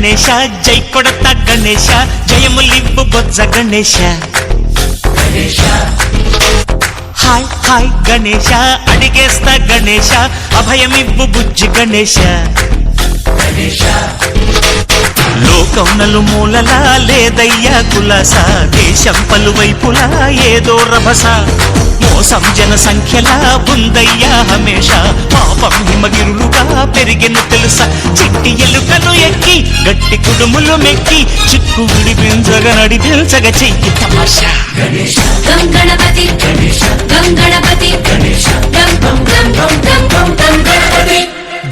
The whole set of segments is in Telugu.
గణేశ జై కొడత గణేశ జయములివ్వు బొజ్జ గణేశ హాయ్ హాయ్ గణేశ అడిగేస్తా గణేశ అభయమివ్వు బుజ్జి గణేశ లోకం నలుమూలలా లేదయ్యా కులాస దేశం పలువైపులా ఏదో రభస మోసం జన సంఖ్యలా ఉందయ్యా హమేష పాపం హిమగిరులుగా పెరిగిన తెలుసా చిట్టి ఎలుకలు ఎక్కి గట్టి కుడుములు మెక్కి చిక్కు విడిపించగ నడిపించగ చెయ్యి తమాషా గణపతి గణపతి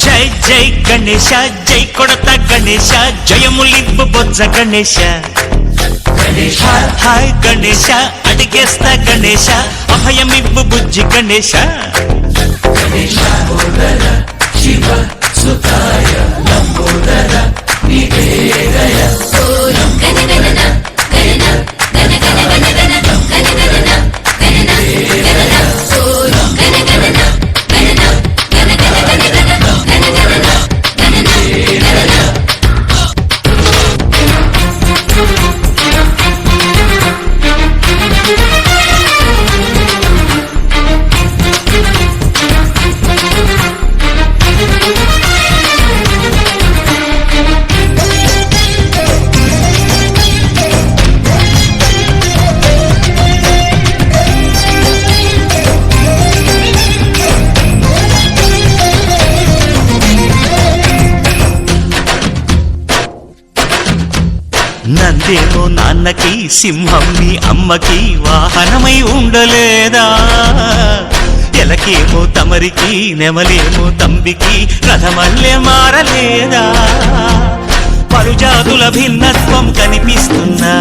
జై జై గణేశ జై కొడత గణేశ జయములివ్వు బొజ్జ గణేశ హాయ్ గణేశ అడిగేస్తా గణేశ అభయమివ్వు బుజ్జి గణేశ శివ సుతాయ లంబోదర నివేదయ నందేమో నాన్నకి సింహం నీ అమ్మకి వాహనమై ఉండలేదా ఎలకేమో తమరికి నెమలేమో తంబికి రథమల్లే మారలేదా పలుజాతుల భిన్నత్వం కనిపిస్తున్నా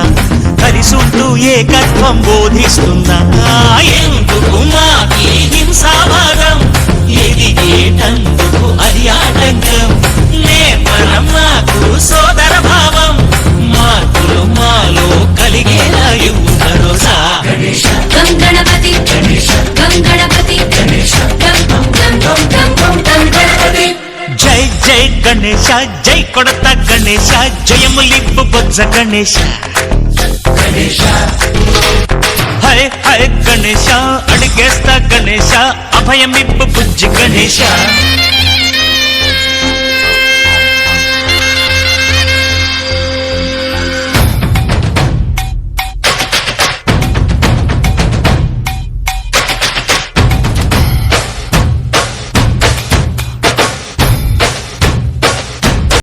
కలిసుంటూ ఏకత్వం బోధిస్తున్నా ఎందుకు మాకి హింసావాదం ఎదిగేటందుకు అది ఆటంకం నేపరం నాకు సోదర భావం మార్పులు మాలో కలిగేలా భరోసా గణపతి గణపతి జై జై గణేశ జై కొడత గణేశ జయములివ్వు బొజ్జ గణేశ హై హై గణేశ అడిగేస్తా గణేశ అభయమివ్వు బుజ్జి గణేశ